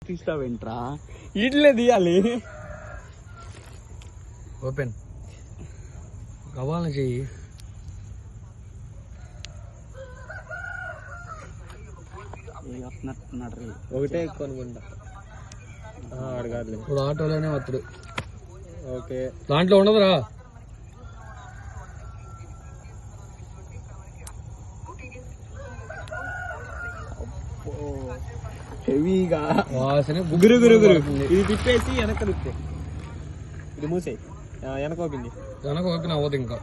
తీస్తావేంట్రా ఇట్లే తీయాలి. ఓపెన్ కావాలని చెయ్యి. ఒకటే ఎక్కువ అనుకుంటా. అడగాలి ఇప్పుడు ఆటోలోనే వస్తుడు. ఓకే దాంట్లో ఉండదురా. హెవీగా వాసన గురు గురు గురు. ఇది తిప్పేసి వెనక తిప్పే. ఇది మూసేయి. వెనక ఓపెన్ వెనక ఓపెన్ అవ్వదు ఇంకా.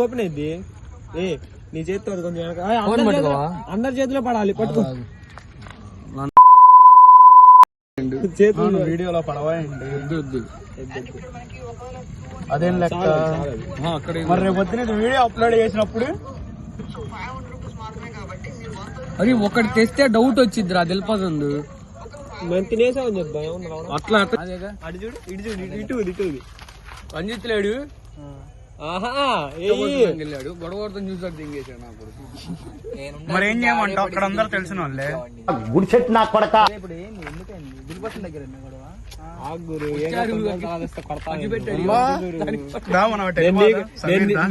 ఓపెన్ అయింది. ఏ నీ చేతితో కొంచెం వెనక. అందరి చేతిలో పడాలి. పట్టుకో. చేతులు వీడియోలో పడవాయండి. అదేం లెక్క. మరి రేపు పొద్దున వీడియో అప్లోడ్ చేసినప్పుడు అది ఒకటి తెస్తే డౌట్ వచ్చిద్దిరా తెలిపదు. మేము తినేసామని చెప్తాం. అట్లా అటు చూడు, ఇటు చూడు, ఇటు ఇటు పనిచేయలేడు. వెళ్ళాడు గొడవతో చూసాడు దింగేసాడు నాకు. మరి ఏం చేయమంటావు? అక్కడ అందరూ తెలిసిన వాళ్ళే. గుడి చెట్టు నాకు పడక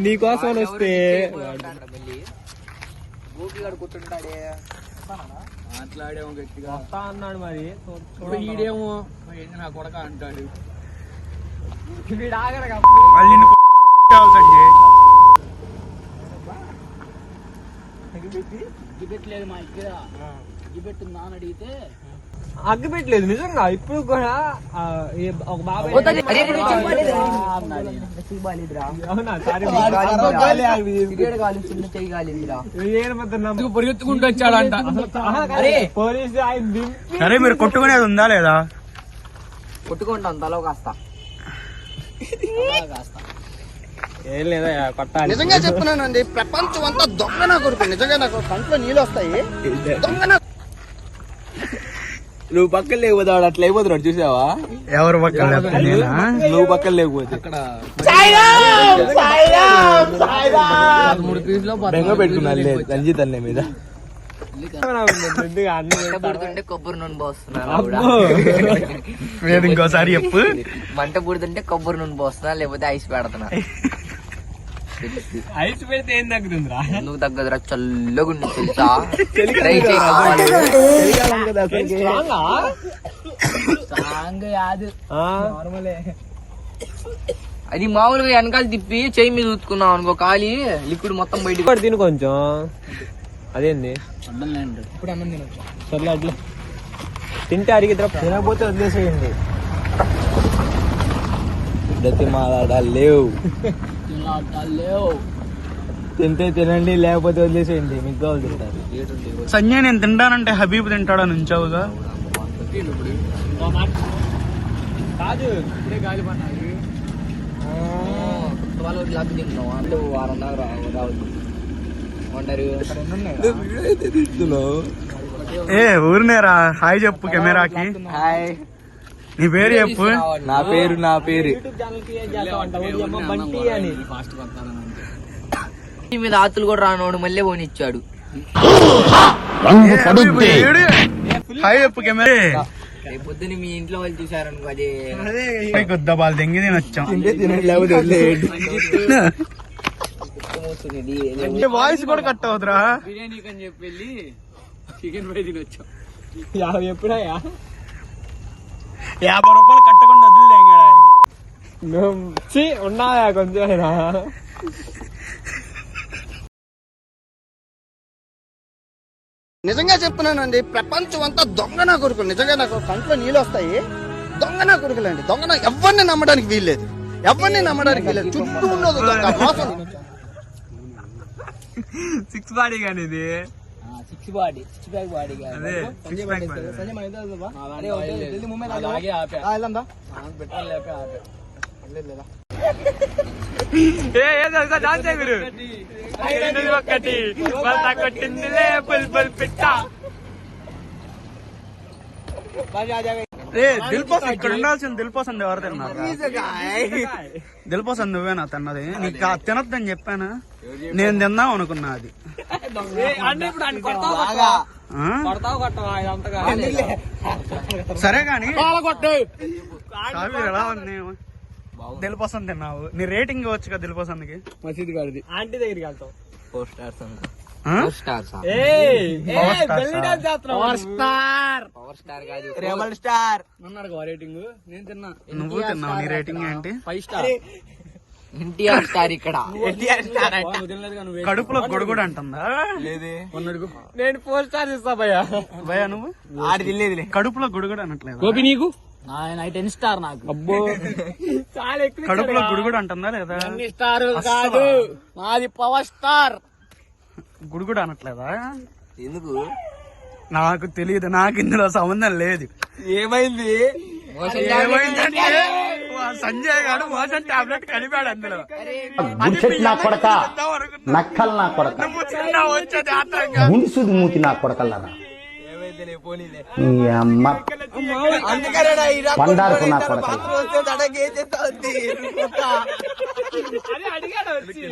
నీకోసం వస్తే మాట్లాడేమో గట్టిగా వస్తా అన్నాడు. మరి ఈడేమో నా కొడక అంటాడు. అగ్గిపెట్టలేదు మా ఇక్కడ. అగ్గిపెట్టిందా అని అడిగితే అగ్గి పెట్టలేదు నిజంగా. ఇప్పుడు కూడా ఒక బాబాయ్ పరిగెత్తుకుంటూ వచ్చాడంట. పోలీసు ఆయన. సరే మీరు కొట్టుకునేది ఉందా లేదా? కొట్టుకుంటాం తలో కాస్త. ఏం లేదా కొట్టాలి. నిజంగా చెప్తున్నానండి, ప్రపంచం అంతా దొంగ నా కొడుకు. నిజంగా నాకు కంట్లో నీళ్ళు వస్తాయి. దొంగ నువ్వు పక్కన లేకపోతాడు. అట్లా అయిపోతున్నాడు చూసావా? ఎవరు పక్కన? నువ్వు పక్కన లేకపోతే అక్కడ 3 పీసులో బెంగ పెట్టుకున్నాను రంజిత్ అన్న మీద. పుడుతుంటే కొబ్బరి నూనె పోస్తున్నారు. ఇంకోసారి చెప్పు. మంట పుడుతుంటే కొబ్బరి నూనె పోస్తున్నా, లేకపోతే ఐస్ పెడుతున్నా. ఐస్ పెడితే ఏం తగ్గుతుందిరా? ఎందుకు తగ్గదురా? చల్లగుండి తెలుసా. అది మామూలుగా వెనకాల తిప్పి చెయ్యి మీద ఉతుకున్నాం అనుకో, ఖాళీ లిక్విడ్ మొత్తం బయటకు తిను కొంచెం. అదేంది ఇప్పుడు అన్నం తినొచ్చు. సర్లే అట్లా తింటే అరిగిద్ర. తినకపోతే వదిలేసేయండి. లేవు తింటే తినండి, లేకపోతే వదిలేసేయండి. మీకు కావాలి తింటారు. సంజయ్ నేను తింటానంటే హబీబ్ తింటాడని ఉంచావుగా. కాదు ఇప్పుడే గాలి పడినాయి. లాగ్ తింటున్నాం. అంటే వారం దాకా రావద్దు. ఏ ఊరినేరా హాయ్ చెప్పు కెమెరాకి. హాయ్. నీ పేరు చెప్పు. నా పేరు బంటి అని. మీద ఆతులు కూడా రానోడు మళ్ళీ పోనిచ్చాడు. హాయ్ చెప్పు కెమెరా. రేపు పొద్దున్న మీ ఇంట్లో వాళ్ళు చూసారనుకో, అదే కొద్దా బాల్ దెంగి తినొచ్చాం. వాయిస్ కూడా కట్ అవుతురా. బిర్యానీ కని చెప్పి వెళ్ళి చికెన్ ఫ్రై తినొచ్చాం. ఎప్పుడయ్యా 50 రూపాయలు కట్టకుండా వదిలేండి. ఉన్నాయా కొంచెం అయినా? నిజంగా చెప్తున్నానండి, ప్రపంచం అంతా దొంగ నా కొడుకులు. నిజంగా నాకు కంట్లో నీళ్ళు వస్తాయి. దొంగ నా కొడుకులండి. దొంగ ఎవరిని నమ్మడానికి వీల్లేదు. ఎవరిని నమ్మడానికి వీల్లేదు. చుట్టూ ఉన్నది దొంగ మోసం. 6 బాడీ కానీ ఇది 6 బాడీ 6 ప్యాక్ బాడీ ఇక్కడ ఉండాల్సిన దిల్పోసంది ఎవరు తిన్నారు? దిల్పోసంది నువ్వేనా తిన్నది? నీకు తినొద్దని చెప్పానా? నేను తిందాం అనుకున్నా. అది కొడతావు కొట్టవా ఇదంతగా సరే గాని ఎలా ఉంది దిల్పసంద్ తిన్నావు నీ రేటింగ్ ఇవ్వచ్చు కదా దిల్పసంద్కి మసీద్ గారిది ఆంటీ దగ్గరికి వెళ్తావు 4 stars stars power star power star కాదు రెబల్ స్టార్ అన్నాడు రేటింగ్ నేను తిన్నా నువ్వు తిన్నావు నీ రేటింగ్ ఏంటి 5 స్టార్ ఎన్టీఆర్ స్టార్ ఇక్కడ తినలేదుగా నువ్వు కడుపులో గొడుగుడు అంటుందా నేను 4 స్టార్ ఇస్తా భయ్యా భయ నువ్వు ఆడి తినలేదులే కడుపులో గొడుగుడు అనట్లేదు గోపి నీకు 10 స్టార్ నాకు అబ్బో చాలా ఎక్కువ కడుపులో గుడుగుడు అంటుందా లేదా స్టార్ కాదు మాది పవర్ స్టార్ గుడుగుడు అనట్లేదా ఎందుకు నాకు తెలియదు నాకు ఇందులో సంబంధం లేదు ఏమైంది ఏమైందంటే సంజయ్ గారు మోషన్ టాబ్లెట్ కలిపాడు అందులో నా కొడక నక్కల్ నా కొడక నువ్వు తిన్నావు వచ్చేది ఆత్రంగా గుంసుది మూతి నా కొడకల్లారా ఈ అమ్మ పండారుకు నా కొడక అడిగాడు వచ్చి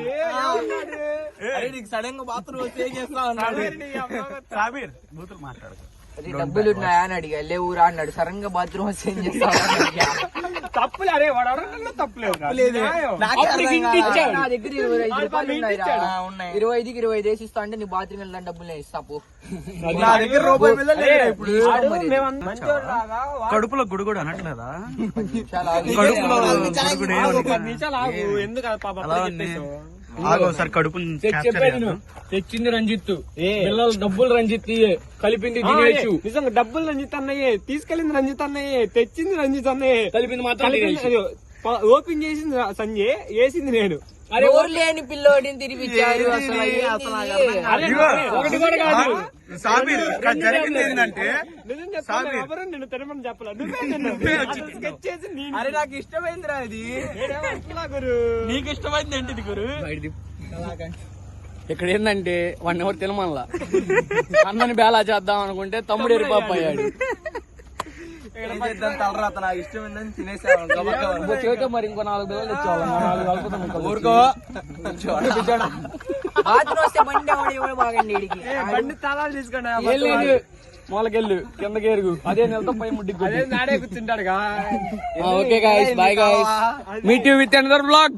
నీకు సడన్ గా బాత్రూమ్ వచ్చి ఏం చేస్తావు సాబీర్ బూతులు మాట్లాడు డబ్బులు ఉన్నాయా అని అడిగా లేవురా అన్నాడు సడన్ గా బాత్రూమ్ వచ్చి ఏం చేస్తావు తప్పులే అరే వాడు అడగడంలో తప్పులేదు నా దగ్గర 25 రూపాయలు ఉన్నాయి 25కి 25 వేసి ఇస్తా అంటే నీ బాత్రూమ్ వెళ్ళడానికి డబ్బులు నేను ఇస్తా పో నా దగ్గర రూపాయి ఇప్పుడు కడుపులో గుడుగుడు అనట్లేదా 10 నిమిషాలు ఆగు. కడుపులో గుడుగుడు ఏమని 10 నిమిషాలు ఆగు ఎందుకు పాప అలా ఉంది ఆగు ఒకసారి కడుపుని చెప్పేది నువ్వు తెచ్చింది రంజిత్ పిల్లలు డబ్బులు రంజిత్ కలిపింది తినేయచ్చు నిజంగా డబ్బులు రంజిత్ అన్నయ్యే తీసుకెళ్ళింది రంజిత్ అన్నయ్యే తెచ్చింది రంజిత్ అన్నయ్యే కలిపింది మాత్రం తినేయచ్చు. ఓపెన్ చేసింది సంజయ్ వేసింది నేను ఎవరు లేని పిల్లోడిని తిరిగిచ్చారు అసలు ఏంది? ఒకటి కూడా కాదు సాబీర్ ఇక్కడ జరిగింది ఏంటంటే నిజం చెప్పాలి ఎవరు నిన్ను తినమని చెప్పలే నువ్వే స్కెచ్ చేసి అరే నాకు ఇష్టమైంది రా ఇది గురు నీకు ఇష్టమైంది ఏంటిది గురు ఇక్కడ ఏంటంటే 1 అవర్ తినమల్లా అన్నని బేలా చేద్దాం అనుకుంటే తమ్ముడు ఎరిపాప అయ్యాడు తలరాత నాకు ఇష్టమైందని తినేసాను చేతో మరి ఇంకో 4 బిల్లలు తెచ్చేవాళ్ళం ఊరుకో బాత్రూమ్ వస్తే బండి ఎవడు బాగండి వీడికి బండి తాళాలు తీసుకోండి మొలకెళ్ళు కిందకి ఎరుగు అదే నెలతో పై ముడ్డికి అదే నాడే కూర్చుంటాడుగా okay guys bye guys meet you with another blog